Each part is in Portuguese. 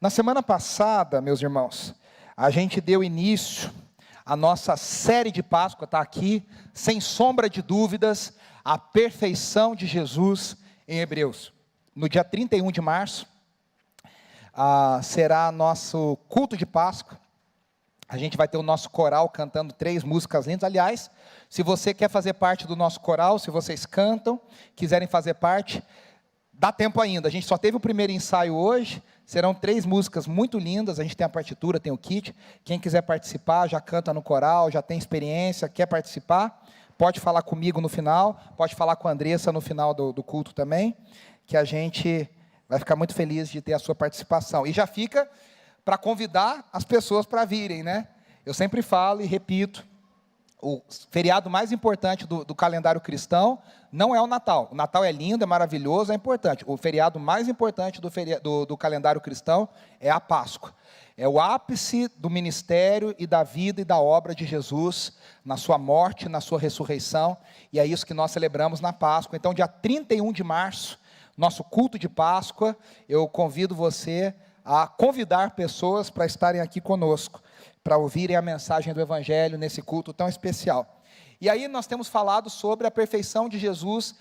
Na semana passada, meus irmãos, a gente deu início à nossa série de Páscoa, está aqui, sem sombra de dúvidas, a perfeição de Jesus em Hebreus. No dia 31 de março, será nosso culto de Páscoa. A gente vai ter o nosso coral cantando 3 músicas lindas. Aliás, se você quer fazer parte do nosso coral, se vocês cantam, quiserem fazer parte, dá tempo ainda. A gente só teve o primeiro ensaio hoje, serão 3 músicas muito lindas, a gente tem a partitura, tem o kit. Quem quiser participar, já canta no coral, já tem experiência, quer participar, pode falar comigo no final, pode falar com a Andressa no final do culto também, que a gente vai ficar muito feliz de ter a sua participação. E já fica para convidar as pessoas para virem, né? Eu sempre falo e repito, o feriado mais importante do calendário cristão não é o Natal. O Natal é lindo, é maravilhoso, é importante. O feriado mais importante do calendário cristão é a Páscoa. É o ápice do ministério e da vida e da obra de Jesus, na sua morte, na sua ressurreição, e é isso que nós celebramos na Páscoa. Então, dia 31 de março, nosso culto de Páscoa, eu convido você a convidar pessoas para estarem aqui conosco, para ouvirem a mensagem do Evangelho nesse culto tão especial. E aí nós temos falado sobre a perfeição de Jesus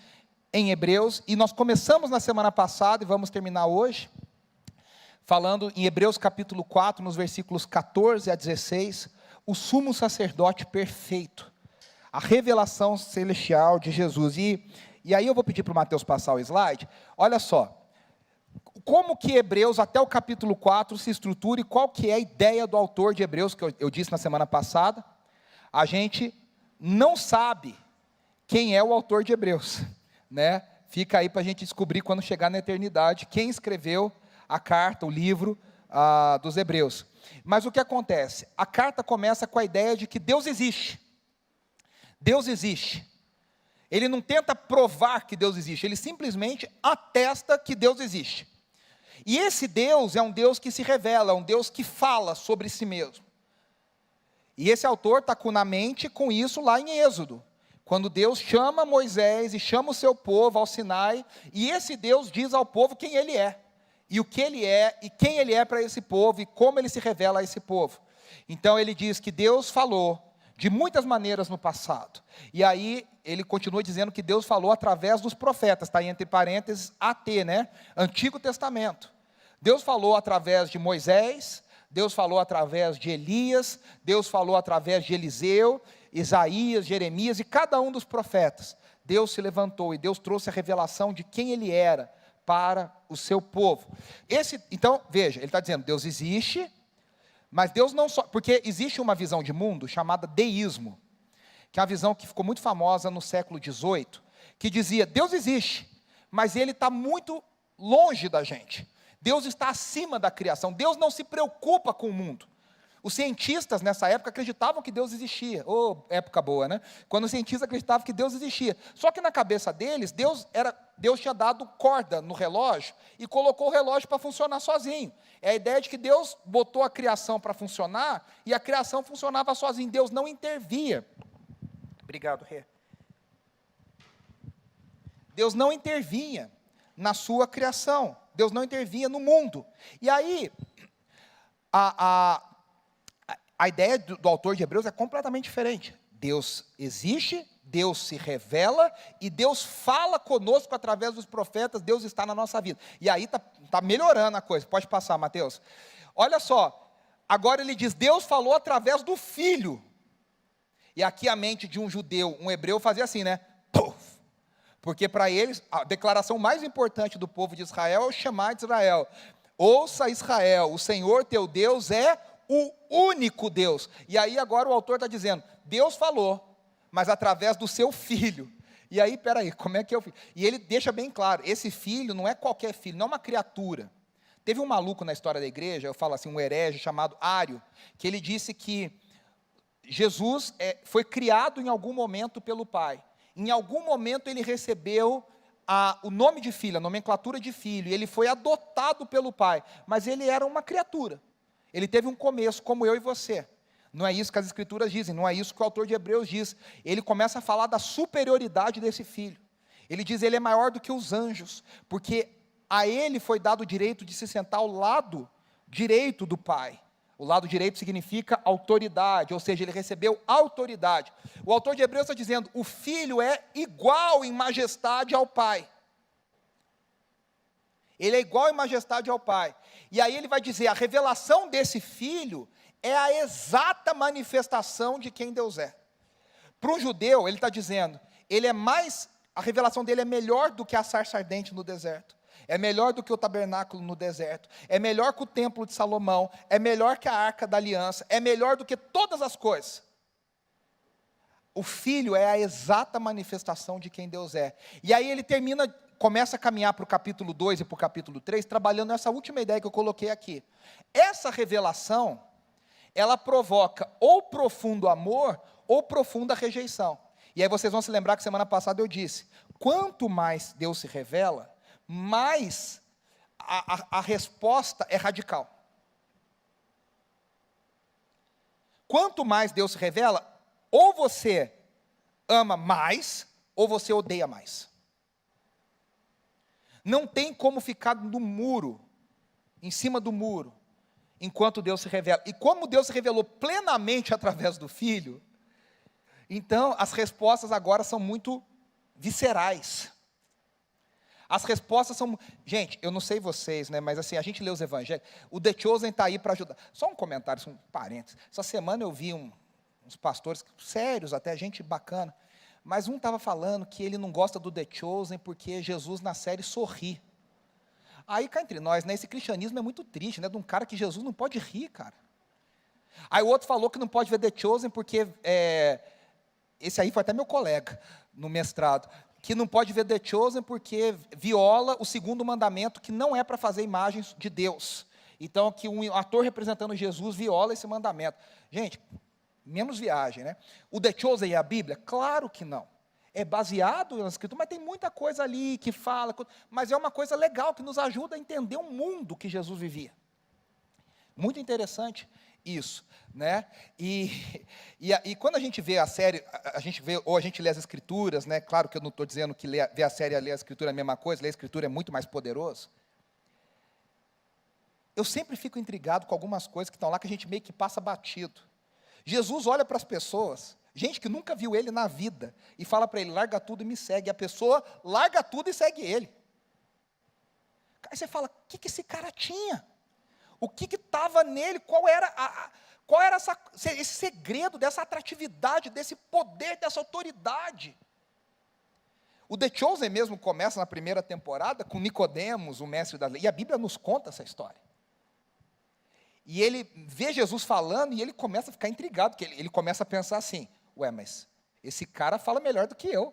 em Hebreus, e nós começamos na semana passada, e vamos terminar hoje, falando em Hebreus capítulo 4, nos versículos 14 a 16, o sumo sacerdote perfeito, a revelação celestial de Jesus. E aí eu vou pedir para o Mateus passar o slide. Olha só, como que Hebreus, até o capítulo 4, se estrutura e qual que é a ideia do autor de Hebreus, que eu disse na semana passada. A gente não sabe quem é o autor de Hebreus, né? Fica aí para a gente descobrir quando chegar na eternidade, quem escreveu a carta, o livro dos Hebreus. Mas o que acontece? A carta começa com a ideia de que Deus existe. Deus existe. Ele não tenta provar que Deus existe, ele simplesmente atesta que Deus existe. E esse Deus é um Deus que se revela, é um Deus que fala sobre si mesmo. E esse autor está na mente com isso lá em Êxodo, quando Deus chama Moisés e chama o seu povo ao Sinai, e esse Deus diz ao povo quem ele é, e o que ele é, e quem ele é para esse povo, e como ele se revela a esse povo. Então ele diz que Deus falou de muitas maneiras no passado, e aí ele continua dizendo que Deus falou através dos profetas, está entre parênteses AT, né? Antigo Testamento. Deus falou através de Moisés, Deus falou através de Elias, Deus falou através de Eliseu, Isaías, Jeremias, e cada um dos profetas, Deus se levantou e Deus trouxe a revelação de quem ele era para o seu povo. Então, veja, ele está dizendo, Deus existe, mas Deus não só, porque existe uma visão de mundo chamada deísmo, que é uma visão que ficou muito famosa no século XVIII, que dizia, Deus existe, mas ele está muito longe da gente. Deus está acima da criação, Deus não se preocupa com o mundo. Os cientistas nessa época acreditavam que Deus existia, época boa, né? Quando os cientistas acreditavam que Deus existia, só que na cabeça deles, Deus tinha dado corda no relógio, e colocou o relógio para funcionar sozinho. É a ideia de que Deus botou a criação para funcionar, e a criação funcionava sozinha, Deus não intervia. Obrigado, Rê. Deus não intervinha na sua criação, Deus não intervinha no mundo. E aí, a ideia do autor de Hebreus é completamente diferente. Deus existe, Deus se revela, e Deus fala conosco através dos profetas, Deus está na nossa vida. E aí está melhorando a coisa, pode passar, Mateus. Olha só, agora ele diz, Deus falou através do Filho. E aqui a mente de um judeu, um hebreu, fazia assim, né? Puf! Porque para eles, a declaração mais importante do povo de Israel é o Shema de Israel. Ouça Israel, o Senhor teu Deus é o único Deus. E aí agora o autor está dizendo, Deus falou, mas através do seu Filho. E aí, peraí, como é que é o Filho? E ele deixa bem claro, esse Filho não é qualquer filho, não é uma criatura. Teve um maluco na história da igreja, eu falo assim, um herege chamado Ário, que ele disse que Jesus foi criado em algum momento pelo Pai. Em algum momento ele recebeu o nome de filho, a nomenclatura de filho, e ele foi adotado pelo Pai, mas ele era uma criatura. Ele teve um começo, como eu e você. Não é isso que as Escrituras dizem, não é isso que o autor de Hebreus diz. Ele começa a falar da superioridade desse filho. Ele diz, ele é maior do que os anjos, porque a ele foi dado o direito de se sentar ao lado direito do Pai. O lado direito significa autoridade, ou seja, ele recebeu autoridade. O autor de Hebreus está dizendo, o Filho é igual em majestade ao Pai. Ele é igual em majestade ao Pai. E aí ele vai dizer, a revelação desse Filho é a exata manifestação de quem Deus é. Para um judeu, ele está dizendo, a revelação dele é melhor do que a sarça ardente no deserto. É melhor do que o tabernáculo no deserto. É melhor que o templo de Salomão. É melhor que a arca da aliança. É melhor do que todas as coisas. O Filho é a exata manifestação de quem Deus é. E aí ele começa a caminhar para o capítulo 2 e para o capítulo 3, trabalhando nessa última ideia que eu coloquei aqui. Essa revelação, ela provoca ou profundo amor, ou profunda rejeição. E aí vocês vão se lembrar que semana passada eu disse, quanto mais Deus se revela, mais a resposta é radical. Quanto mais Deus se revela, ou você ama mais, ou você odeia mais. Não tem como ficar no muro, em cima do muro, enquanto Deus se revela. E como Deus se revelou plenamente através do Filho, então as respostas agora são muito viscerais. As respostas são... Gente, eu não sei vocês, né, mas assim, a gente lê os evangelhos, o The Chosen está aí para ajudar. Só um comentário, um parênteses. Essa semana eu vi uns pastores, sérios até, gente bacana, mas um estava falando que ele não gosta do The Chosen porque Jesus na série sorri. Aí cá entre nós, né, esse cristianismo é muito triste, né, de um cara que Jesus não pode rir, cara. Aí o outro falou que não pode ver The Chosen porque... esse aí foi até meu colega no mestrado, que não pode ver The Chosen porque viola o segundo mandamento, que não é para fazer imagens de Deus. Então, que um ator representando Jesus viola esse mandamento. Gente, menos viagem, né? O The Chosen e a Bíblia? Claro que não. É baseado na Escritura, mas tem muita coisa ali que fala, mas é uma coisa legal, que nos ajuda a entender o mundo que Jesus vivia. Muito interessante isso, né? E quando a gente vê a série, ou a gente lê as Escrituras, né? Claro que eu não estou dizendo que ver a série e ler a Escritura é a mesma coisa, ler a Escritura é muito mais poderoso. Eu sempre fico intrigado com algumas coisas que estão lá, que a gente meio que passa batido. Jesus olha para as pessoas, gente que nunca viu ele na vida, e fala para ele, larga tudo e me segue. E a pessoa larga tudo e segue ele. Aí você fala, o que esse cara tinha? O que estava nele? Qual era esse segredo dessa atratividade, desse poder, dessa autoridade? O The Chosen mesmo começa na primeira temporada com Nicodemos, o mestre da lei, e a Bíblia nos conta essa história. E ele vê Jesus falando e ele começa a ficar intrigado, porque ele começa a pensar assim, ué, mas esse cara fala melhor do que eu.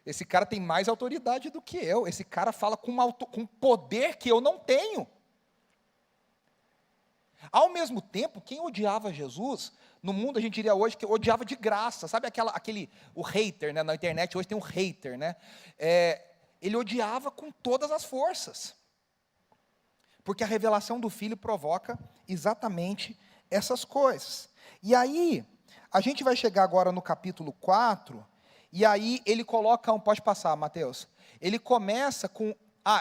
Esse cara tem mais autoridade do que eu. Esse cara fala com poder que eu não tenho. Ao mesmo tempo, quem odiava Jesus, no mundo a gente diria hoje que odiava de graça, sabe o hater, né? Na internet hoje tem um hater, né? Ele odiava com todas as forças, porque a revelação do Filho provoca exatamente essas coisas. E aí, a gente vai chegar agora no capítulo 4, e aí ele coloca, pode passar, Mateus, ele começa com,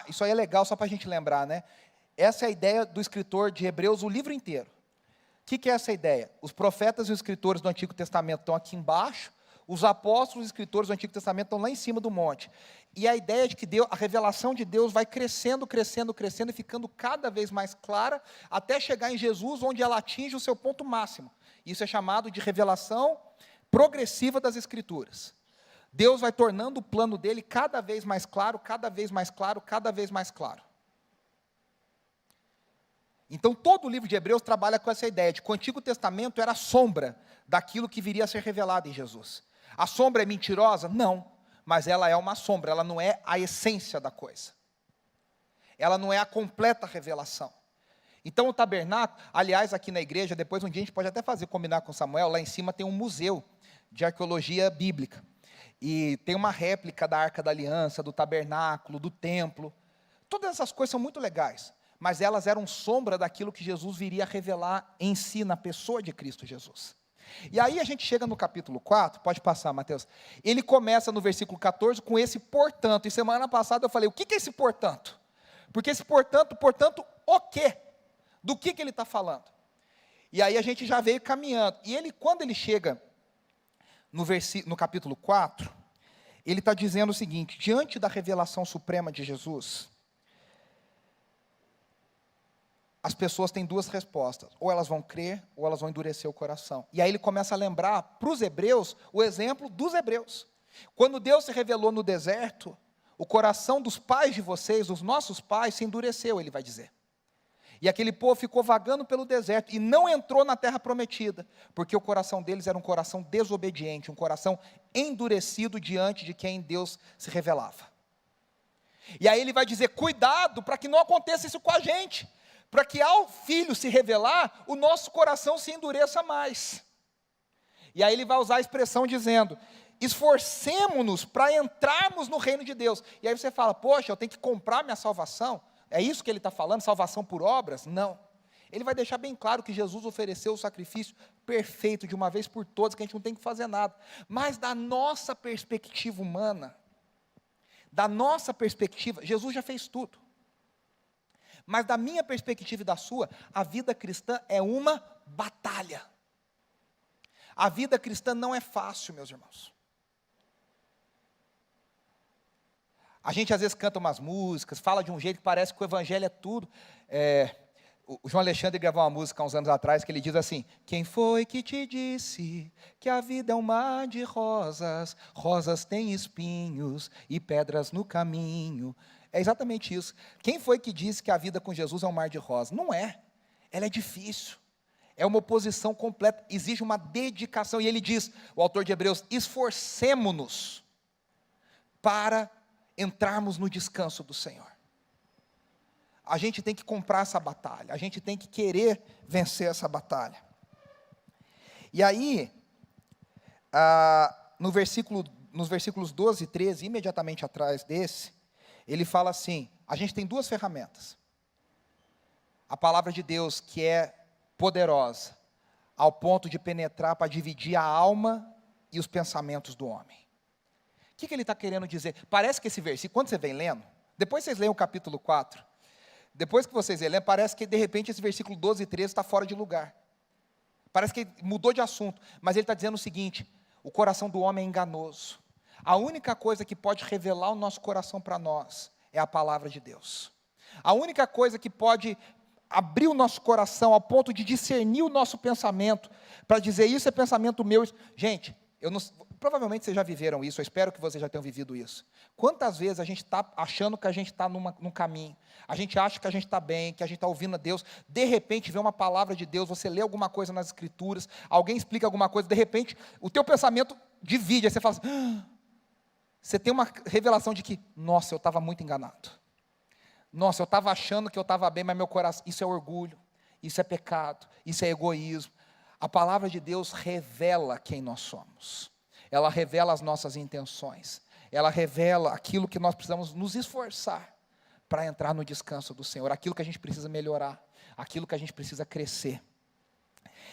isso aí é legal só para a gente lembrar, né? Essa é a ideia do escritor de Hebreus, o livro inteiro. O que é essa ideia? Os profetas e os escritores do Antigo Testamento estão aqui embaixo, os apóstolos e escritores do Antigo Testamento estão lá em cima do monte. E a ideia de que a revelação de Deus vai crescendo, crescendo, crescendo, e ficando cada vez mais clara, até chegar em Jesus, onde ela atinge o seu ponto máximo. Isso é chamado de revelação progressiva das Escrituras. Deus vai tornando o plano dele cada vez mais claro, cada vez mais claro, cada vez mais claro. Então, todo o livro de Hebreus trabalha com essa ideia de que o Antigo Testamento era a sombra daquilo que viria a ser revelado em Jesus. A sombra é mentirosa? Não, mas ela é uma sombra, ela não é a essência da coisa. Ela não é a completa revelação. Então, o tabernáculo, aliás, aqui na igreja, depois um dia a gente pode até combinar com Samuel, lá em cima tem um museu de arqueologia bíblica. E tem uma réplica da Arca da Aliança, do tabernáculo, do templo. Todas essas coisas são muito legais. Mas elas eram sombra daquilo que Jesus viria a revelar em si, na pessoa de Cristo Jesus. E aí a gente chega no capítulo 4, pode passar, Mateus. Ele começa no versículo 14 com esse portanto. E semana passada eu falei, o que é esse portanto? Porque esse portanto o quê? Do que ele está falando? E aí a gente já veio caminhando. E ele, quando ele chega no capítulo 4, ele está dizendo o seguinte: diante da revelação suprema de Jesus, as pessoas têm duas respostas: ou elas vão crer, ou elas vão endurecer o coração. E aí ele começa a lembrar para os hebreus o exemplo dos hebreus. Quando Deus se revelou no deserto, o coração dos pais de vocês, dos nossos pais, se endureceu, ele vai dizer. E aquele povo ficou vagando pelo deserto e não entrou na terra prometida, porque o coração deles era um coração desobediente, um coração endurecido diante de quem Deus se revelava. E aí ele vai dizer: cuidado para que não aconteça isso com a gente, para que ao Filho se revelar, o nosso coração se endureça mais. E aí ele vai usar a expressão dizendo: esforcemo-nos para entrarmos no reino de Deus. E aí você fala: poxa, eu tenho que comprar minha salvação? É isso que ele está falando, salvação por obras? Não. Ele vai deixar bem claro que Jesus ofereceu o sacrifício perfeito de uma vez por todas, que a gente não tem que fazer nada. Mas da nossa perspectiva humana, da nossa perspectiva, Jesus já fez tudo. Mas da minha perspectiva e da sua, a vida cristã é uma batalha. A vida cristã não é fácil, meus irmãos. A gente às vezes canta umas músicas, fala de um jeito que parece que o evangelho é tudo. O João Alexandre gravou uma música há uns anos atrás que ele diz assim: quem foi que te disse que a vida é um mar de rosas, rosas têm espinhos e pedras no caminho? É exatamente isso. Quem foi que disse que a vida com Jesus é um mar de rosas? Não é. Ela é difícil. É uma oposição completa, exige uma dedicação. E ele diz, o autor de Hebreus: esforcemo-nos para entrarmos no descanso do Senhor. A gente tem que comprar essa batalha, a gente tem que querer vencer essa batalha. E aí, nos versículos 12 e 13, imediatamente atrás desse, ele fala assim: a gente tem duas ferramentas. A palavra de Deus, que é poderosa, ao ponto de penetrar para dividir a alma e os pensamentos do homem. O que ele está querendo dizer? Parece que esse versículo, quando você vem lendo, depois vocês leem o capítulo 4, depois que vocês leem, parece que de repente esse versículo 12 e 13 está fora de lugar. Parece que mudou de assunto, mas ele está dizendo o seguinte: o coração do homem é enganoso. A única coisa que pode revelar o nosso coração para nós é a palavra de Deus. A única coisa que pode abrir o nosso coração ao ponto de discernir o nosso pensamento, para dizer: isso é pensamento meu. Gente, provavelmente vocês já viveram isso, eu espero que vocês já tenham vivido isso. Quantas vezes a gente está achando que a gente está num caminho, a gente acha que a gente está bem, que a gente está ouvindo a Deus, de repente vê uma palavra de Deus, você lê alguma coisa nas Escrituras, alguém explica alguma coisa, de repente o teu pensamento divide, aí você fala assim, você tem uma revelação de que, nossa, eu estava muito enganado. Nossa, eu estava achando que eu estava bem, mas meu coração, isso é orgulho, isso é pecado, isso é egoísmo. A palavra de Deus revela quem nós somos. Ela revela as nossas intenções. Ela revela aquilo que nós precisamos nos esforçar para entrar no descanso do Senhor. Aquilo que a gente precisa melhorar. Aquilo que a gente precisa crescer.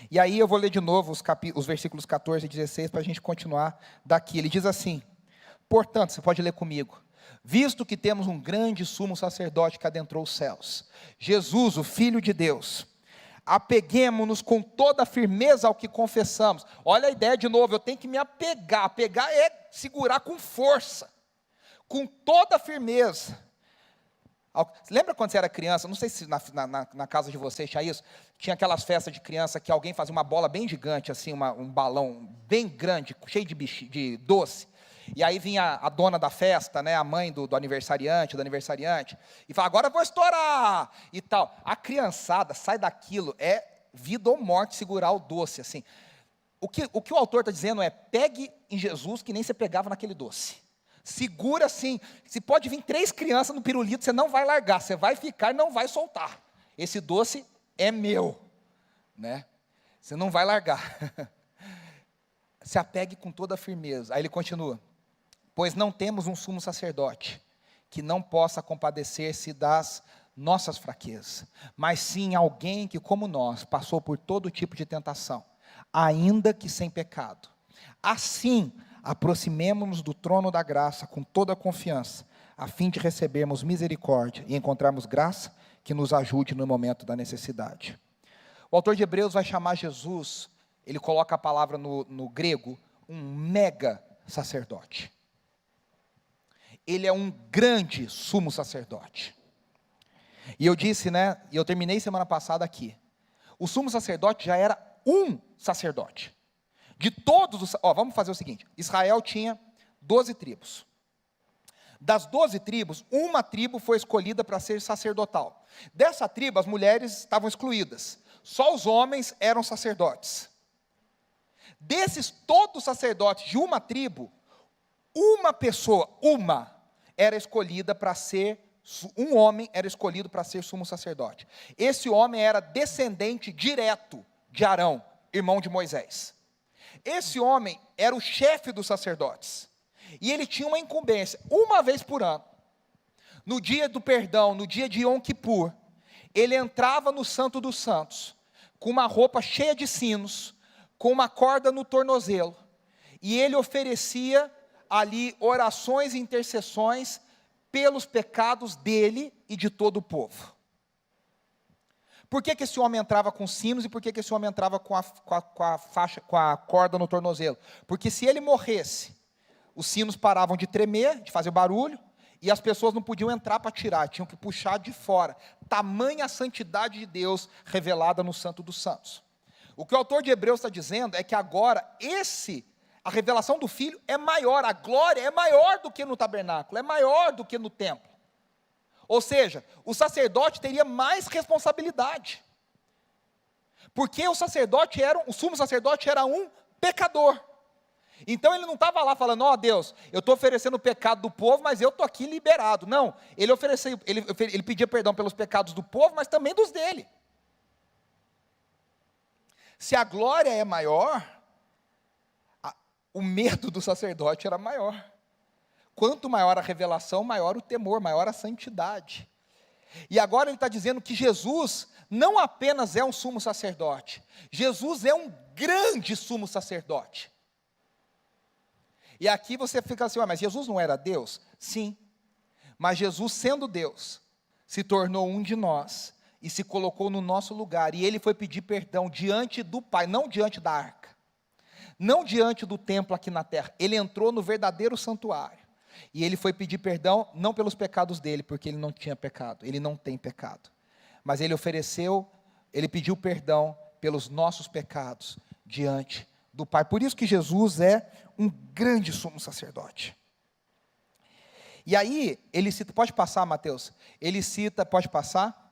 E aí eu vou ler de novo os versículos 14 e 16 para a gente continuar daqui. Ele diz assim: portanto, você pode ler comigo. Visto que temos um grande sumo sacerdote que adentrou os céus, Jesus, o Filho de Deus, apeguemo-nos com toda a firmeza ao que confessamos. Olha a ideia de novo, eu tenho que me apegar. Apegar é segurar com força, com toda a firmeza. Lembra quando você era criança? Não sei se na casa de vocês tinha isso. Tinha aquelas festas de criança que alguém fazia uma bola bem gigante, assim, um balão bem grande, cheio de doce. E aí vinha a dona da festa, né, a mãe do aniversariante, e fala: agora eu vou estourar, e tal. A criançada sai daquilo, é vida ou morte segurar o doce, assim. O que o autor está dizendo é: pegue em Jesus que nem você pegava naquele doce. Segura assim, se pode vir 3 crianças no pirulito, você não vai largar, você vai ficar e não vai soltar. Esse doce é meu, né? Você não vai largar. Se apegue com toda a firmeza. Aí ele continua: pois não temos um sumo sacerdote que não possa compadecer-se das nossas fraquezas, mas sim alguém que, como nós, passou por todo tipo de tentação, ainda que sem pecado. Assim, aproximemo-nos do trono da graça com toda a confiança, a fim de recebermos misericórdia e encontrarmos graça que nos ajude no momento da necessidade. O autor de Hebreus vai chamar Jesus, ele coloca a palavra no grego, um mega sacerdote. Ele é um grande sumo sacerdote. E eu disse, e eu terminei semana passada aqui, o sumo sacerdote já era um sacerdote. De todos os, vamos fazer o seguinte, Israel tinha 12 tribos. Das 12 tribos, uma tribo foi escolhida para ser sacerdotal. Dessa tribo, as mulheres estavam excluídas. Só os homens eram sacerdotes. Desses todos os sacerdotes de uma tribo, uma pessoa, era escolhida para ser, um homem era escolhido para ser sumo sacerdote. Esse homem era descendente direto de Arão, irmão de Moisés. Esse homem era o chefe dos sacerdotes. E ele tinha uma incumbência, uma vez por ano, no dia do perdão, no dia de Yom Kippur, ele entrava no Santo dos Santos, com uma roupa cheia de sinos, com uma corda no tornozelo, e ele oferecia ali orações e intercessões pelos pecados dele e de todo o povo. Por que esse homem entrava com sinos e por que esse homem entrava com a corda no tornozelo? Porque se ele morresse, os sinos paravam de tremer, de fazer barulho, e as pessoas não podiam entrar para tirar, tinham que puxar de fora. Tamanha a santidade de Deus revelada no Santo dos Santos. O que o autor de Hebreus está dizendo é que agora a revelação do Filho é maior, a glória é maior do que no tabernáculo, é maior do que no templo. Ou seja, o sacerdote teria mais responsabilidade. Porque o sumo sacerdote era um pecador. Então ele não estava lá falando, Deus, eu estou oferecendo o pecado do povo, mas eu estou aqui liberado. Não, ele pedia perdão pelos pecados do povo, mas também dos dele. Se a glória é maior, o medo do sacerdote era maior. Quanto maior a revelação, maior o temor, maior a santidade. E agora ele está dizendo que Jesus não apenas é um sumo sacerdote, Jesus é um grande sumo sacerdote. E aqui você fica assim, mas Jesus não era Deus? Sim, mas Jesus sendo Deus, se tornou um de nós, e se colocou no nosso lugar, e ele foi pedir perdão diante do Pai, não diante da arca, não diante do templo aqui na terra, ele entrou no verdadeiro santuário, e ele foi pedir perdão, não pelos pecados dele, porque ele não tinha pecado, ele não tem pecado, mas ele pediu perdão pelos nossos pecados, diante do Pai. Por isso que Jesus é um grande sumo sacerdote. E aí, ele cita, pode passar, Mateus? Ele cita, pode passar?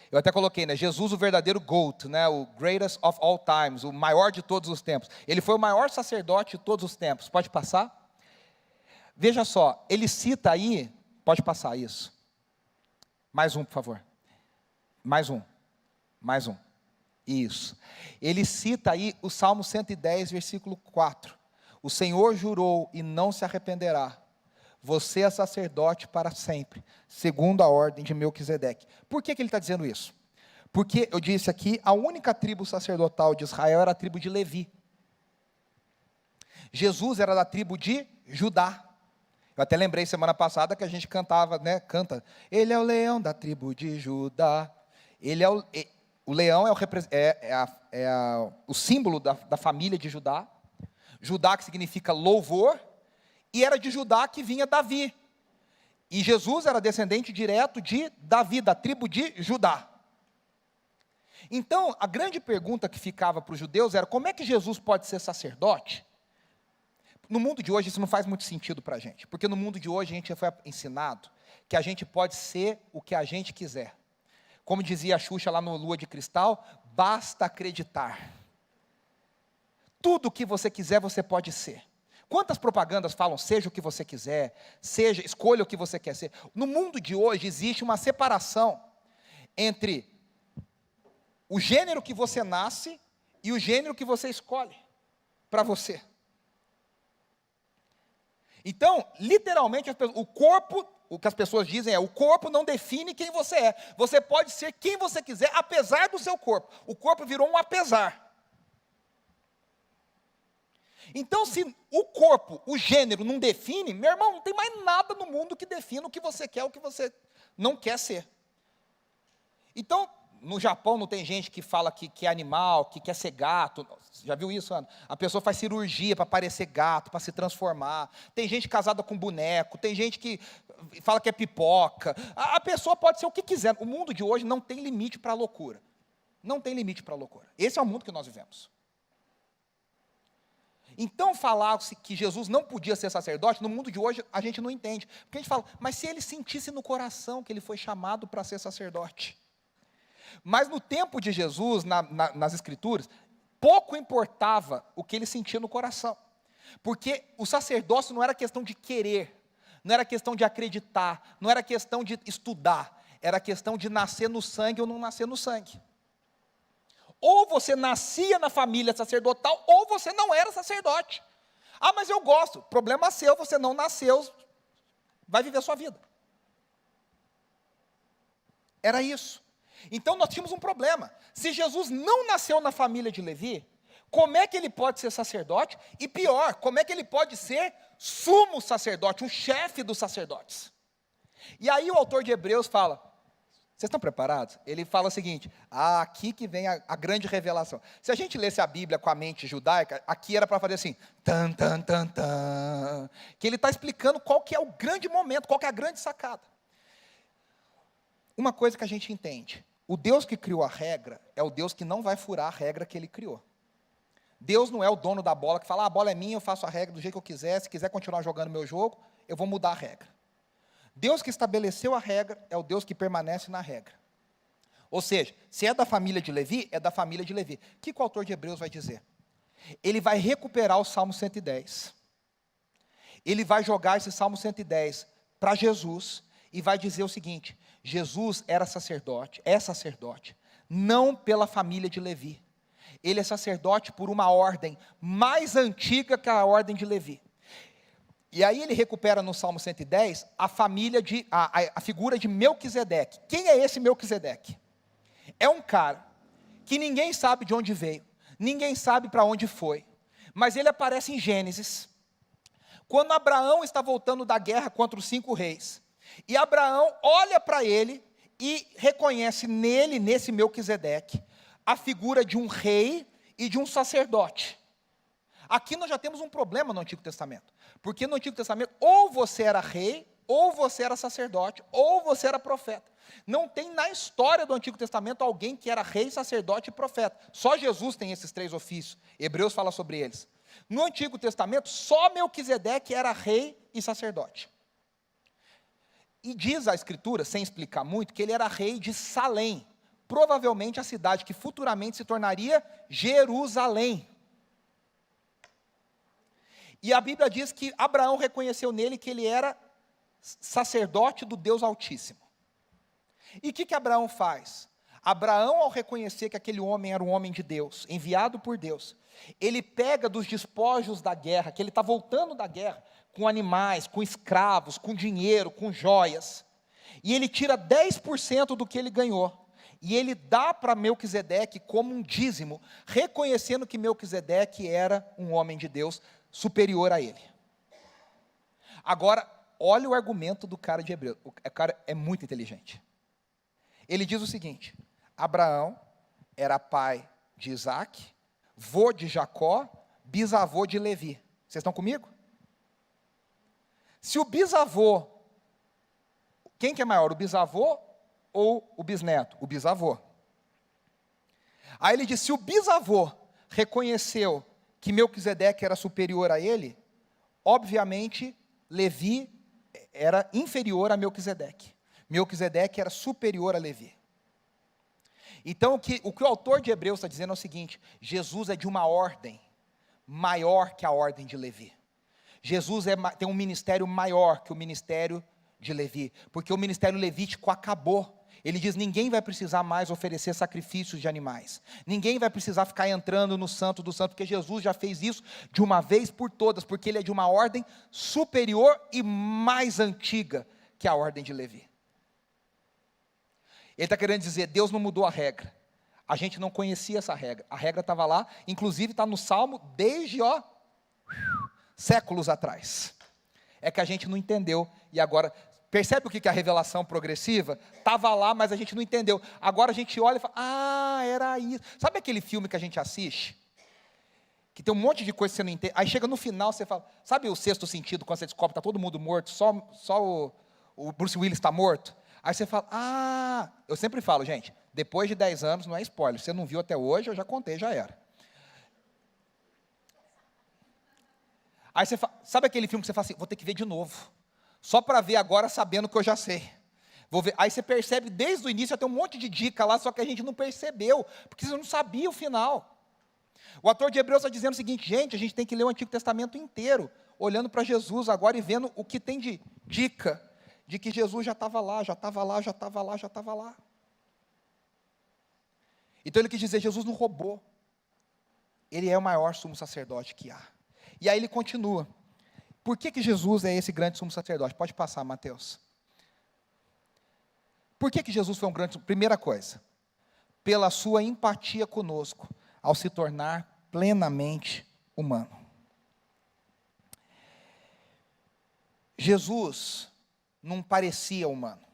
Eu até coloquei, Jesus o verdadeiro GOAT, o greatest of all times, o maior de todos os tempos. Ele foi o maior sacerdote de todos os tempos. Pode passar? Veja só, ele cita aí, pode passar isso. Mais um, por favor. Mais um. Isso. Ele cita aí o Salmo 110, versículo 4. O Senhor jurou e não se arrependerá. Você é sacerdote para sempre, segundo a ordem de Melquisedeque. Por que ele está dizendo isso? Porque, eu disse aqui, a única tribo sacerdotal de Israel era a tribo de Levi. Jesus era da tribo de Judá. Eu até lembrei semana passada que a gente cantava, canta, ele é o leão da tribo de Judá. O leão é o símbolo da família de Judá. Judá que significa louvor, e era de Judá que vinha Davi. E Jesus era descendente direto de Davi, da tribo de Judá. Então, a grande pergunta que ficava para os judeus era, como é que Jesus pode ser sacerdote? No mundo de hoje isso não faz muito sentido para a gente, porque no mundo de hoje a gente foi ensinado que a gente pode ser o que a gente quiser. Como dizia a Xuxa lá no Lua de Cristal, basta acreditar. Tudo o que você quiser, você pode ser. Quantas propagandas falam, seja o que você quiser, escolha o que você quer ser. No mundo de hoje existe uma separação entre o gênero que você nasce e o gênero que você escolhe para você. Então, literalmente, o corpo, o que as pessoas dizem o corpo não define quem você é. Você pode ser quem você quiser, apesar do seu corpo. O corpo virou um apesar. Então, se o corpo, o gênero não define, meu irmão, não tem mais nada no mundo que defina o que você quer, o que você não quer ser. Então, no Japão não tem gente que fala que é animal, que quer ser gato. Já viu isso, Ana? A pessoa faz cirurgia para parecer gato, para se transformar. Tem gente casada com boneco, tem gente que fala que é pipoca. A pessoa pode ser o que quiser. O mundo de hoje não tem limite para a loucura. Não tem limite para a loucura. Esse é o mundo que nós vivemos. Então, falar que Jesus não podia ser sacerdote, no mundo de hoje a gente não entende. Porque a gente fala, mas se ele sentisse no coração que ele foi chamado para ser sacerdote. Mas no tempo de Jesus, nas Escrituras, pouco importava o que ele sentia no coração. Porque o sacerdócio não era questão de querer, não era questão de acreditar, não era questão de estudar, era questão de nascer no sangue ou não nascer no sangue. Ou você nascia na família sacerdotal, ou você não era sacerdote. Ah, mas eu gosto. Problema seu, você não nasceu, vai viver a sua vida. Era isso. Então nós tínhamos um problema. Se Jesus não nasceu na família de Levi, como é que ele pode ser sacerdote? E pior, como é que ele pode ser sumo sacerdote, o chefe dos sacerdotes? E aí o autor de Hebreus fala, vocês estão preparados? Ele fala o seguinte, aqui que vem a grande revelação. Se a gente lesse a Bíblia com a mente judaica, aqui era para fazer assim, tan, tan, tan, tan, que ele está explicando qual que é o grande momento, qual que é a grande sacada. Uma coisa que a gente entende, o Deus que criou a regra, é o Deus que não vai furar a regra que ele criou. Deus não é o dono da bola que fala, a bola é minha, eu faço a regra do jeito que eu quiser, se quiser continuar jogando meu jogo, eu vou mudar a regra. Deus que estabeleceu a regra é o Deus que permanece na regra. Ou seja, se é da família de Levi, é da família de Levi. O que o autor de Hebreus vai dizer? Ele vai recuperar o Salmo 110. Ele vai jogar esse Salmo 110 para Jesus e vai dizer o seguinte, Jesus era sacerdote, é sacerdote, não pela família de Levi. Ele é sacerdote por uma ordem mais antiga que a ordem de Levi. E aí ele recupera no Salmo 110 a figura de Melquisedeque. Quem é esse Melquisedeque? É um cara que ninguém sabe de onde veio, ninguém sabe para onde foi, mas ele aparece em Gênesis, quando Abraão está voltando da guerra contra os 5 reis, e Abraão olha para ele e reconhece nesse Melquisedeque, a figura de um rei e de um sacerdote. Aqui nós já temos um problema no Antigo Testamento, porque no Antigo Testamento, ou você era rei, ou você era sacerdote, ou você era profeta. Não tem na história do Antigo Testamento alguém que era rei, sacerdote e profeta. Só Jesus tem esses 3 ofícios, Hebreus fala sobre eles. No Antigo Testamento, só Melquisedeque era rei e sacerdote. E diz a Escritura, sem explicar muito, que ele era rei de Salém, provavelmente a cidade que futuramente se tornaria Jerusalém. E a Bíblia diz que Abraão reconheceu nele que ele era sacerdote do Deus Altíssimo. E o que Abraão faz? Abraão, ao reconhecer que aquele homem era um homem de Deus, enviado por Deus, ele pega dos despojos da guerra, que ele está voltando da guerra, com animais, com escravos, com dinheiro, com joias, e ele tira 10% do que ele ganhou, e ele dá para Melquisedeque como um dízimo, reconhecendo que Melquisedeque era um homem de Deus, superior a ele. Agora, olha o argumento do cara de Hebreus. O cara é muito inteligente. Ele diz o seguinte, Abraão era pai de Isaac, vô de Jacó, bisavô de Levi. Vocês estão comigo? Se o bisavô, quem que é maior, o bisavô ou o bisneto? O bisavô. Aí ele diz, se o bisavô reconheceu que Melquisedeque era superior a ele, obviamente, Levi era inferior a Melquisedeque. Melquisedeque era superior a Levi. Então, o que o autor de Hebreus está dizendo é o seguinte, Jesus é de uma ordem maior que a ordem de Levi. Jesus tem um ministério maior que o ministério de Levi, porque o ministério levítico acabou. Ele diz, ninguém vai precisar mais oferecer sacrifícios de animais. Ninguém vai precisar ficar entrando no santo do santo, porque Jesus já fez isso de uma vez por todas, porque ele é de uma ordem superior e mais antiga que a ordem de Levi. Ele está querendo dizer, Deus não mudou a regra. A gente não conhecia essa regra. A regra estava lá, inclusive está no Salmo desde, séculos atrás. É que a gente não entendeu, e agora Percebe o que é a revelação progressiva? Estava lá, mas a gente não entendeu. Agora a gente olha e fala, era isso. Sabe aquele filme que a gente assiste? Que tem um monte de coisa que você não entende. Aí chega no final, você fala, sabe o Sexto Sentido, quando você descobre que está todo mundo morto, só o Bruce Willis está morto? Aí você fala, eu sempre falo, gente, depois de 10 anos, não é spoiler, você não viu até hoje, eu já contei, já era. Aí você fala, sabe aquele filme que você fala assim, vou ter que ver de novo. Só para ver agora, sabendo que eu já sei. Vou ver. Aí você percebe, desde o início, até um monte de dica lá, só que a gente não percebeu, porque você não sabia o final. O autor de Hebreus está dizendo o seguinte, gente, a gente tem que ler o Antigo Testamento inteiro, olhando para Jesus agora e vendo o que tem de dica, de que Jesus já estava lá, já estava lá, já estava lá, já estava lá. Então ele quis dizer, Jesus não roubou. Ele é o maior sumo sacerdote que há. E aí ele continua. Por que Jesus é esse grande sumo sacerdote? Pode passar, Mateus. Por que Jesus foi um grande... Primeira coisa, pela sua empatia conosco, ao se tornar plenamente humano. Jesus não parecia humano.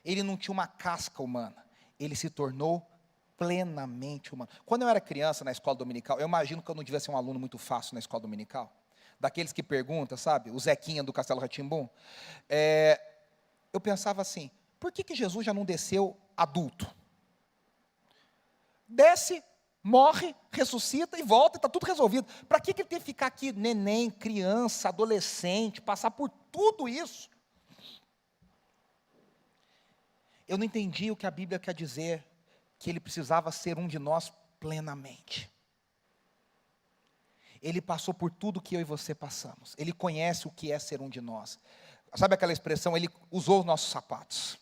Ele não tinha uma casca humana. Ele se tornou plenamente humano. Quando eu era criança na escola dominical, eu imagino que eu não devia ser um aluno muito fácil na escola dominical. Daqueles que perguntam, sabe? O Zequinha do Castelo Rá-Tim-Bum. Eu pensava assim, por que Jesus já não desceu adulto? Desce, morre, ressuscita e volta, e está tudo resolvido. Para que ele tem que ficar aqui, neném, criança, adolescente, passar por tudo isso? Eu não entendi o que a Bíblia quer dizer, que ele precisava ser um de nós plenamente. Ele passou por tudo que eu e você passamos. Ele conhece o que é ser um de nós. Sabe aquela expressão? Ele usou os nossos sapatos.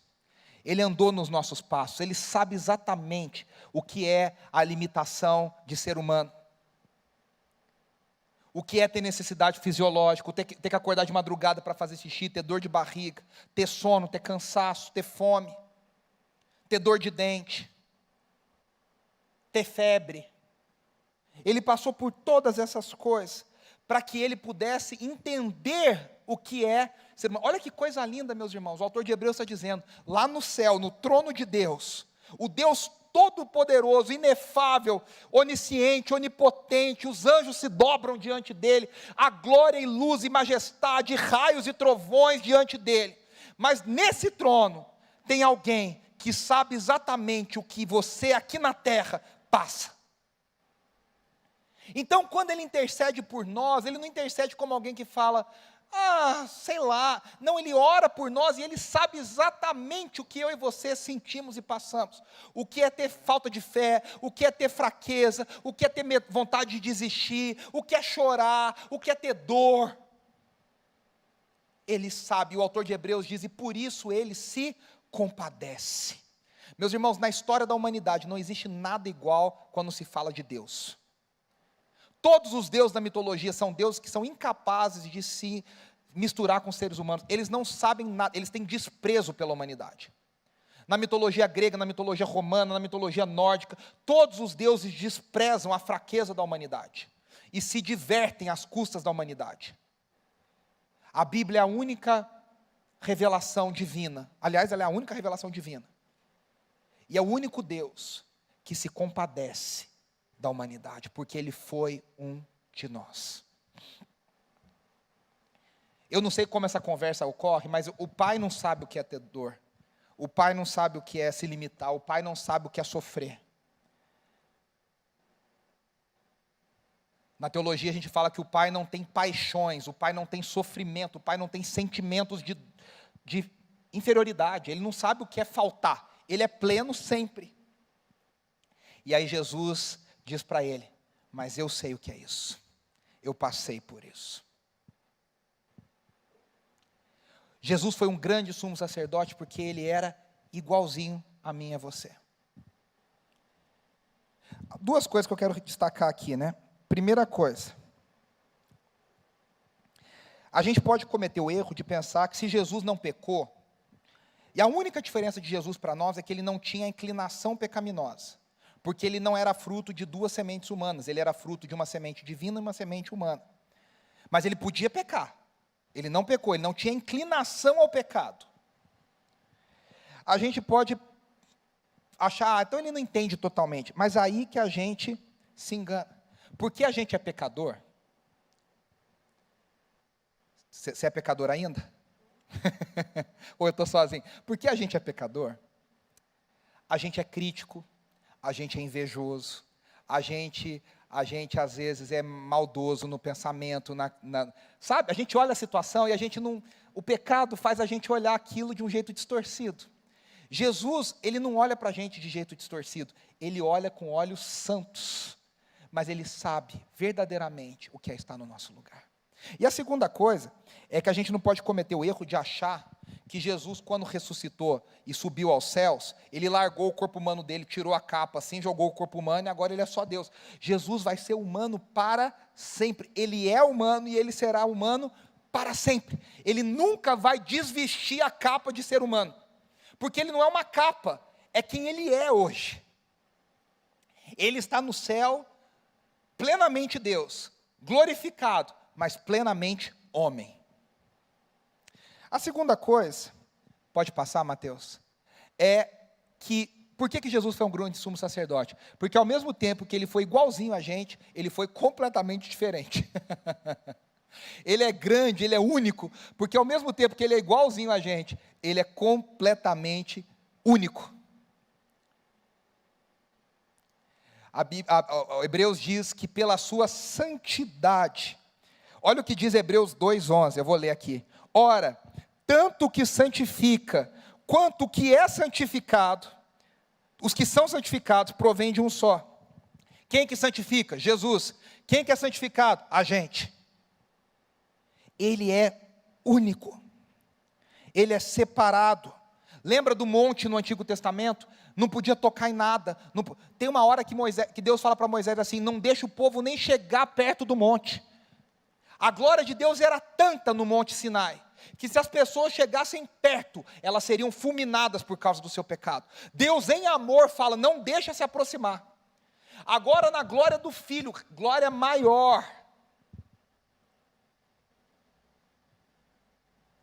Ele andou nos nossos passos. Ele sabe exatamente o que é a limitação de ser humano. O que é ter necessidade fisiológica, ter que acordar de madrugada para fazer xixi, ter dor de barriga, ter sono, ter cansaço, ter fome, ter dor de dente, ter febre. Ele passou por todas essas coisas, para que ele pudesse entender o que é ser humano. Olha que coisa linda, meus irmãos, o autor de Hebreus está dizendo, lá no céu, no trono de Deus, o Deus todo-poderoso, inefável, onisciente, onipotente, os anjos se dobram diante dele, a glória e luz e majestade, raios e trovões diante dele, mas nesse trono, tem alguém que sabe exatamente o que você aqui na terra passa. Então, quando ele intercede por nós, ele não intercede como alguém que fala, sei lá, não, ele ora por nós e ele sabe exatamente o que eu e você sentimos e passamos, o que é ter falta de fé, o que é ter fraqueza, o que é ter vontade de desistir, o que é chorar, o que é ter dor, ele sabe, o autor de Hebreus diz, e por isso ele se compadece. Meus irmãos, na história da humanidade não existe nada igual quando se fala de Deus. Todos os deuses da mitologia são deuses que são incapazes de se misturar com os seres humanos. Eles não sabem nada, eles têm desprezo pela humanidade. Na mitologia grega, na mitologia romana, na mitologia nórdica, todos os deuses desprezam a fraqueza da humanidade e se divertem às custas da humanidade. A Bíblia é a única revelação divina. Aliás, ela é a única revelação divina. E é o único Deus que se compadece da humanidade, porque ele foi um de nós. Eu não sei como essa conversa ocorre, mas o pai não sabe o que é ter dor. O pai não sabe o que é se limitar, o pai não sabe o que é sofrer. Na teologia a gente fala que o pai não tem paixões, o pai não tem sofrimento, o pai não tem sentimentos de inferioridade, ele não sabe o que é faltar, ele é pleno sempre. E aí Jesus diz para ele, mas eu sei o que é isso, eu passei por isso. Jesus foi um grande sumo sacerdote porque ele era igualzinho a mim e a você. Duas coisas que eu quero destacar aqui, né? Primeira coisa, a gente pode cometer o erro de pensar que se Jesus não pecou, e a única diferença de Jesus para nós é que ele não tinha inclinação pecaminosa, porque ele não era fruto de duas sementes humanas, ele era fruto de uma semente divina e uma semente humana. Mas ele podia pecar, ele não pecou, ele não tinha inclinação ao pecado. a gente pode achar, então ele não entende totalmente, mas aí que a gente se engana. Porque a gente é pecador? Você é pecador ainda? Ou eu estou sozinho? Porque a gente é pecador? A gente é crítico, a gente é invejoso, a gente às vezes é maldoso no pensamento, sabe? A gente olha a situação e a gente não, o pecado faz a gente olhar aquilo de um jeito distorcido. Jesus, ele não olha para a gente de jeito distorcido, ele olha com olhos santos, mas ele sabe verdadeiramente o que é estar no nosso lugar. E a segunda coisa é que a gente não pode cometer o erro de achar que Jesus, quando ressuscitou e subiu aos céus, ele largou o corpo humano dele, tirou a capa assim, jogou o corpo humano e agora ele é só Deus. Jesus vai ser humano para sempre. Ele é humano e ele será humano para sempre. Ele nunca vai desvestir a capa de ser humano, porque ele não é uma capa, é quem ele é hoje. Ele está no céu, plenamente Deus, glorificado, mas plenamente homem. A segunda coisa, pode passar, Mateus, é que, por que Jesus foi um grande sumo sacerdote? Porque ao mesmo tempo que ele foi igualzinho a gente, ele foi completamente diferente. Ele é grande, ele é único, porque ao mesmo tempo que ele é igualzinho a gente, ele é completamente único. Hebreus diz que pela sua santidade, olha o que diz Hebreus 2:11, eu vou ler aqui. Ora, tanto o que santifica, quanto o que é santificado, os que são santificados provém de um só. Quem que santifica? Jesus. Quem que é santificado? A gente. Ele é único. Ele é separado. Lembra do monte no Antigo Testamento? Não podia tocar em nada. Tem uma hora que Deus fala para Moisés assim, não deixa o povo nem chegar perto do monte. A glória de Deus era tanta no Monte Sinai, que se as pessoas chegassem perto, elas seriam fulminadas por causa do seu pecado. Deus em amor fala, não deixa se aproximar. Agora na glória do Filho, glória maior.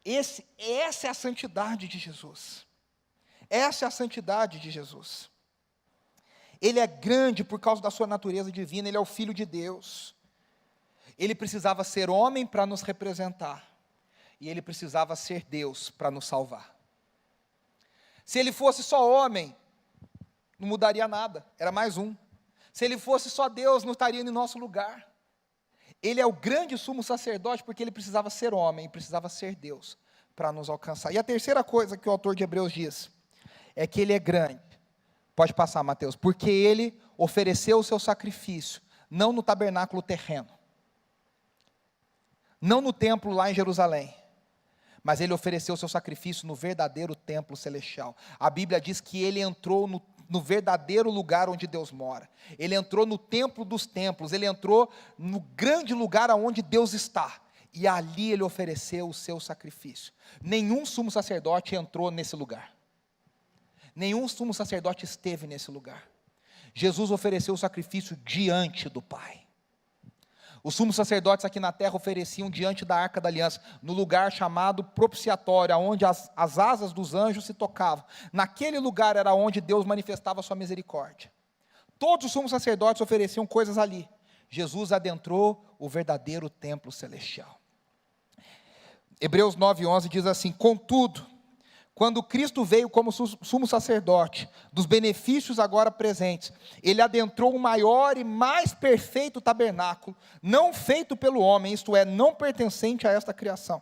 Essa é a santidade de Jesus. Essa é a santidade de Jesus. Ele é grande por causa da sua natureza divina, ele é o Filho de Deus. Ele precisava ser homem para nos representar, e ele precisava ser Deus para nos salvar. Se ele fosse só homem, não mudaria nada, era mais um. Se ele fosse só Deus, não estaria no nosso lugar. Ele é o grande sumo sacerdote, porque ele precisava ser homem, precisava ser Deus, para nos alcançar. E a terceira coisa que o autor de Hebreus diz, é que ele é grande. Pode passar, Mateus. Porque ele ofereceu o seu sacrifício, não no tabernáculo terreno, não no templo lá em Jerusalém, mas ele ofereceu o seu sacrifício no verdadeiro templo celestial. A Bíblia diz que ele entrou no verdadeiro lugar onde Deus mora. Ele entrou no templo dos templos, ele entrou no grande lugar aonde Deus está. E ali ele ofereceu o seu sacrifício. Nenhum sumo sacerdote entrou nesse lugar. Nenhum sumo sacerdote esteve nesse lugar. Jesus ofereceu o sacrifício diante do Pai. Os sumos sacerdotes aqui na terra ofereciam diante da Arca da Aliança, no lugar chamado propiciatório, onde as asas dos anjos se tocavam. Naquele lugar era onde Deus manifestava a sua misericórdia. Todos os sumos sacerdotes ofereciam coisas ali. Jesus adentrou o verdadeiro templo celestial. Hebreus 9:11 diz assim, contudo, quando Cristo veio como sumo sacerdote, dos benefícios agora presentes, ele adentrou o maior e mais perfeito tabernáculo, não feito pelo homem, isto é, não pertencente a esta criação.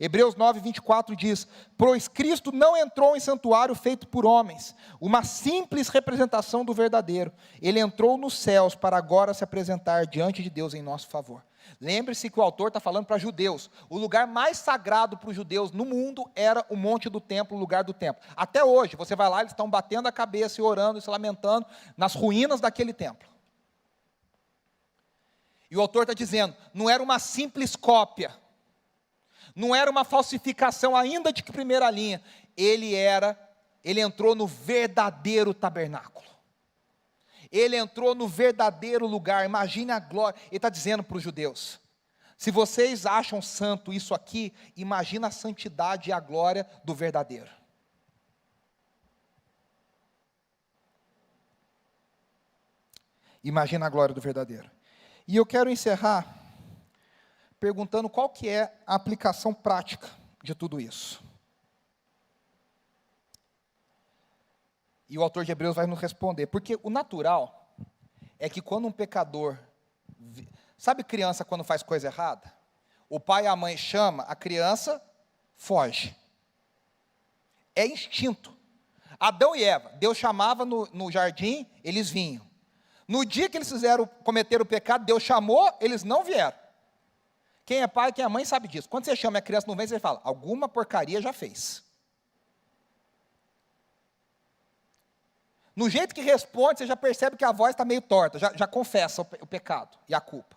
Hebreus 9:24 diz, pois Cristo não entrou em santuário feito por homens, uma simples representação do verdadeiro, ele entrou nos céus para agora se apresentar diante de Deus em nosso favor. Lembre-se que o autor está falando para judeus, o lugar mais sagrado para os judeus no mundo era o monte do templo, o lugar do templo. Até hoje, você vai lá, eles estão batendo a cabeça e orando e se lamentando nas ruínas daquele templo. E o autor está dizendo, não era uma simples cópia, não era uma falsificação ainda de primeira linha, ele entrou no verdadeiro tabernáculo. Ele entrou no verdadeiro lugar, imagine a glória. Ele está dizendo para os judeus, se vocês acham santo isso aqui, imagina a santidade e a glória do verdadeiro. Imagina a glória do verdadeiro. E eu quero encerrar perguntando qual que é a aplicação prática de tudo isso. E o autor de Hebreus vai nos responder, porque o natural é que quando um pecador, sabe criança quando faz coisa errada? O pai e a mãe chama, a criança foge. É instinto. Adão e Eva, Deus chamava no jardim, eles vinham. No dia que eles cometeram o pecado, Deus chamou, eles não vieram. Quem é pai, quem é mãe sabe disso. Quando você chama a criança não vem, você fala, alguma porcaria já fez. No jeito que responde, você já percebe que a voz está meio torta, já confessa o pecado e a culpa.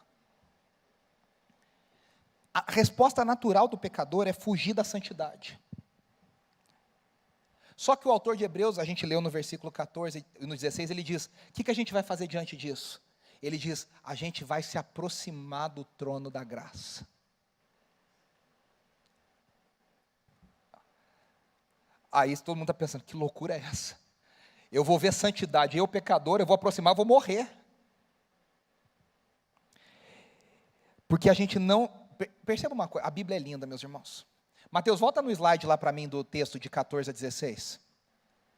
A resposta natural do pecador é fugir da santidade. Só que o autor de Hebreus, a gente leu no versículo 14 e no 16, ele diz, o que a gente vai fazer diante disso? Ele diz, a gente vai se aproximar do trono da graça. Aí todo mundo está pensando, que loucura é essa? Eu vou ver santidade, eu pecador, eu vou aproximar, eu vou morrer. Porque a gente não, perceba uma coisa, a Bíblia é linda, meus irmãos. Mateus, volta no slide lá para mim do texto de 14 a 16.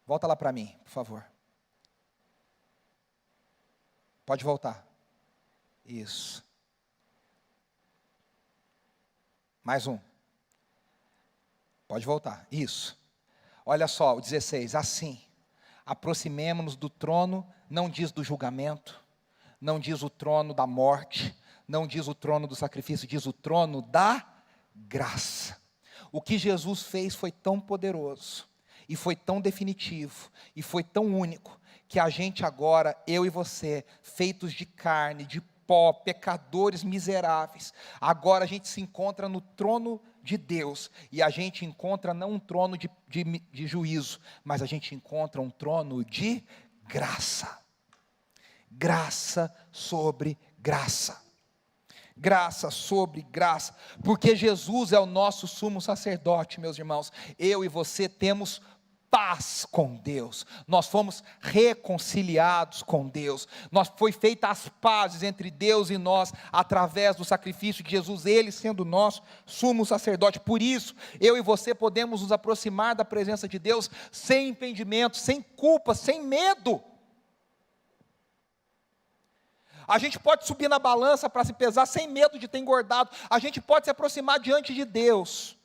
Volta lá para mim, por favor. Pode voltar. Isso. Mais um. Pode voltar. Isso. Olha só, o 16. Assim, aproximemo-nos do trono, não diz do julgamento, não diz o trono da morte, não diz o trono do sacrifício, diz o trono da graça. O que Jesus fez foi tão poderoso, e foi tão definitivo, e foi tão único, que a gente agora, eu e você, feitos de carne, de pó, pecadores miseráveis, agora a gente se encontra no trono de Deus, e a gente encontra não um trono de juízo, mas a gente encontra um trono de graça. Graça sobre graça. Graça sobre graça, porque Jesus é o nosso sumo sacerdote, meus irmãos. Eu e você temos paz com Deus, nós fomos reconciliados com Deus, foi feita as pazes entre Deus e nós, através do sacrifício de Jesus, Ele sendo nosso sumo sacerdote. Por isso, eu e você podemos nos aproximar da presença de Deus, sem impedimento, sem culpa, sem medo. A gente pode subir na balança para se pesar sem medo de ter engordado. A gente pode se aproximar diante de Deus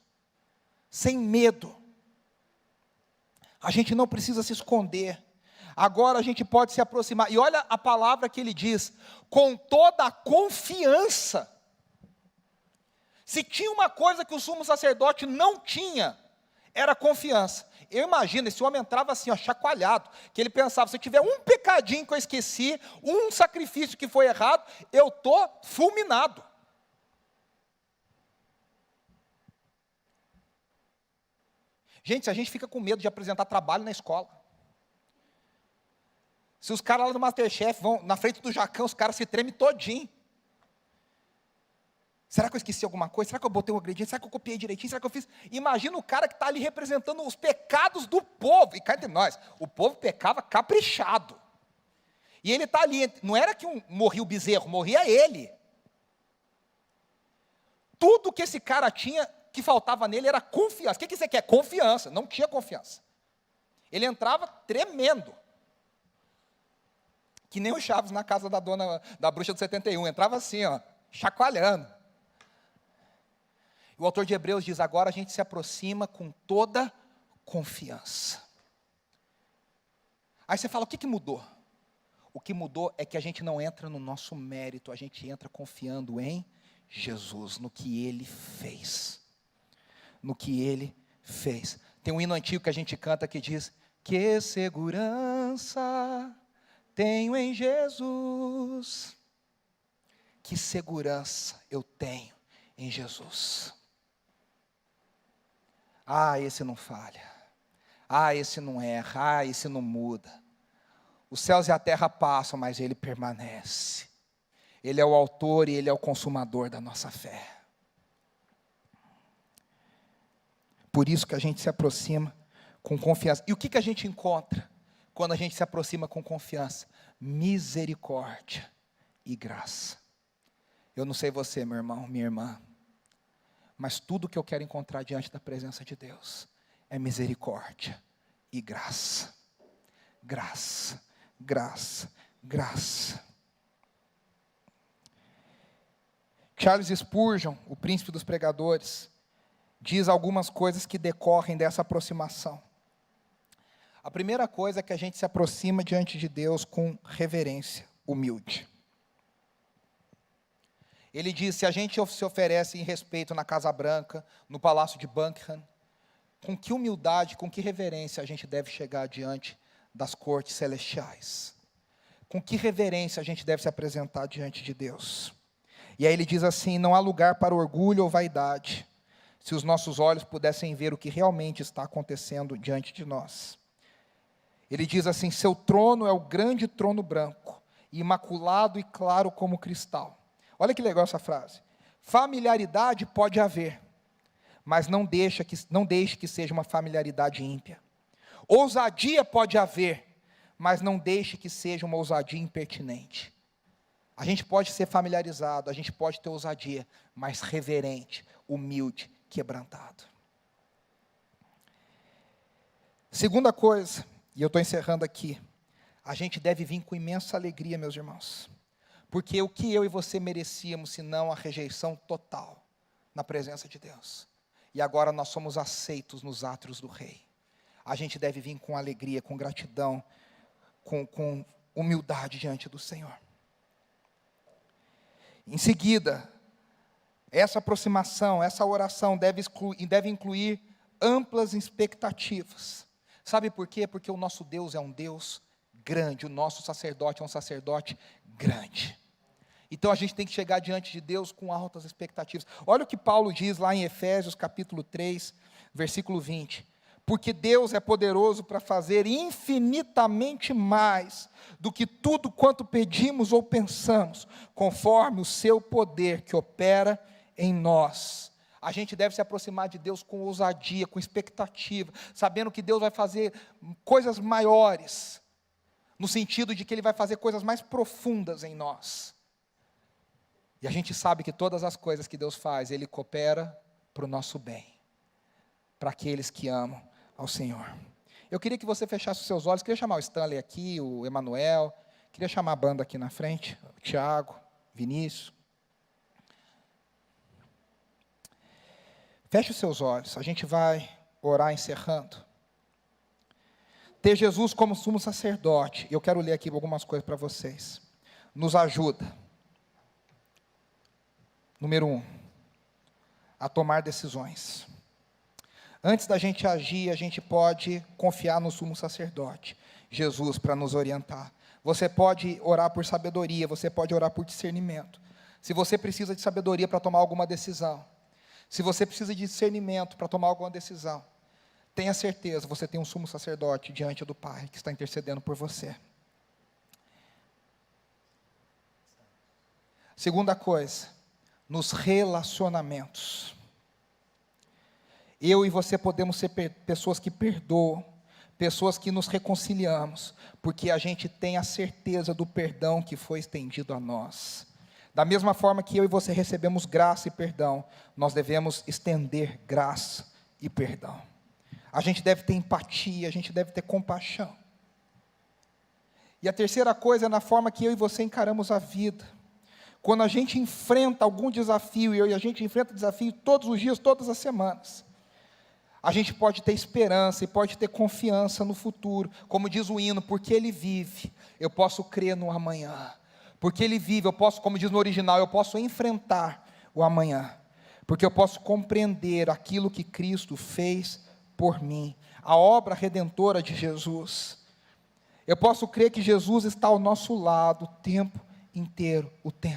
sem medo. A gente não precisa se esconder. Agora a gente pode se aproximar. E olha a palavra que ele diz, com toda a confiança. Se tinha uma coisa que o sumo sacerdote não tinha, era confiança. Eu imagino, esse homem entrava assim, ó, chacoalhado, que ele pensava, se eu tiver um pecadinho que eu esqueci, um sacrifício que foi errado, eu estou fulminado. Gente, se a gente fica com medo de apresentar trabalho na escola, se os caras lá do Masterchef vão na frente do Jacão, os caras se tremem todinho. Será que eu esqueci alguma coisa? Será que eu botei um ingrediente? Será que eu copiei direitinho? Será que eu fiz? Imagina o cara que está ali representando os pecados do povo. E cá entre nós, o povo pecava caprichado. E ele está ali, não era que morria o bezerro, morria ele. Tudo que esse cara tinha, que faltava nele, era confiança. O que você quer? Confiança. Não tinha confiança. Ele entrava tremendo. Que nem o Chaves na casa da bruxa do 71. Entrava assim, ó, chacoalhando. O autor de Hebreus diz, agora a gente se aproxima com toda confiança. Aí você fala, o que mudou? O que mudou é que a gente não entra no nosso mérito, a gente entra confiando em Jesus, no que Ele fez. No que Ele fez. Tem um hino antigo que a gente canta que diz, que segurança tenho em Jesus. Que segurança eu tenho em Jesus. Ah, esse não falha. Ah, esse não erra. Ah, esse não muda. Os céus e a terra passam, mas Ele permanece. Ele é o autor e Ele é o consumador da nossa fé. Por isso que a gente se aproxima com confiança. E o que a gente encontra quando a gente se aproxima com confiança? misericórdia e graça. Eu não sei você, meu irmão, minha irmã, mas tudo que eu quero encontrar diante da presença de Deus é misericórdia e graça. Graça, graça, graça. Charles Spurgeon, o príncipe dos pregadores, diz algumas coisas que decorrem dessa aproximação. A primeira coisa é que a gente se aproxima diante de Deus com reverência, humilde. Ele diz, se a gente se oferece em respeito na Casa Branca, no Palácio de Buckingham, com que humildade, com que reverência a gente deve chegar diante das cortes celestiais? Com que reverência a gente deve se apresentar diante de Deus? E aí ele diz assim, não há lugar para orgulho ou vaidade, se os nossos olhos pudessem ver o que realmente está acontecendo diante de nós. Ele diz assim, seu trono é o grande trono branco, imaculado e claro como cristal. Olha que legal essa frase. Familiaridade pode haver, mas não deixe que seja uma familiaridade ímpia. Ousadia pode haver, mas não deixe que seja uma ousadia impertinente. A gente pode ser familiarizado, a gente pode ter ousadia, mas reverente, humilde, quebrantado. Segunda coisa, e eu estou encerrando aqui, a gente deve vir com imensa alegria, meus irmãos, porque o que eu e você merecíamos, senão a rejeição total na presença de Deus, e agora nós somos aceitos nos átrios do Rei. A gente deve vir com alegria, com gratidão, com humildade diante do Senhor. Em seguida, essa aproximação, essa oração deve incluir amplas expectativas. Sabe por quê? Porque o nosso Deus é um Deus grande, o nosso sacerdote é um sacerdote grande. Então a gente tem que chegar diante de Deus com altas expectativas. Olha o que Paulo diz lá em Efésios capítulo 3, versículo 20. Porque Deus é poderoso para fazer infinitamente mais do que tudo quanto pedimos ou pensamos, conforme o seu poder que opera em nós. A gente deve se aproximar de Deus com ousadia, com expectativa, sabendo que Deus vai fazer coisas maiores, no sentido de que Ele vai fazer coisas mais profundas em nós. E a gente sabe que todas as coisas que Deus faz, Ele coopera para o nosso bem, para aqueles que amam ao Senhor. Eu queria que você fechasse os seus olhos, queria chamar o Stanley aqui, o Emanuel, queria chamar a banda aqui na frente, o Tiago, Vinícius. Feche os seus olhos, a gente vai orar encerrando. Ter Jesus como sumo sacerdote, eu quero ler aqui algumas coisas para vocês, nos ajuda. Número 1, a tomar decisões. Antes da gente agir, a gente pode confiar no sumo sacerdote, Jesus, para nos orientar. Você pode orar por sabedoria, você pode orar por discernimento. Se você precisa de sabedoria para tomar alguma decisão, se você precisa de discernimento para tomar alguma decisão, tenha certeza, você tem um sumo sacerdote diante do Pai, que está intercedendo por você. Segunda coisa, nos relacionamentos. Eu e você podemos ser pessoas que perdoam, pessoas que nos reconciliamos, porque a gente tem a certeza do perdão que foi estendido a nós. Da mesma forma que eu e você recebemos graça e perdão, nós devemos estender graça e perdão. A gente deve ter empatia, a gente deve ter compaixão. E a terceira coisa é na forma que eu e você encaramos a vida. Quando a gente enfrenta algum desafio, e a gente enfrenta desafio todos os dias, todas as semanas, a gente pode ter esperança e pode ter confiança no futuro, como diz o hino, porque Ele vive, eu posso crer no amanhã. Porque Ele vive, eu posso, como diz no original, eu posso enfrentar o amanhã. Porque eu posso compreender aquilo que Cristo fez por mim, a obra redentora de Jesus. Eu posso crer que Jesus está ao nosso lado o tempo inteiro, o tempo.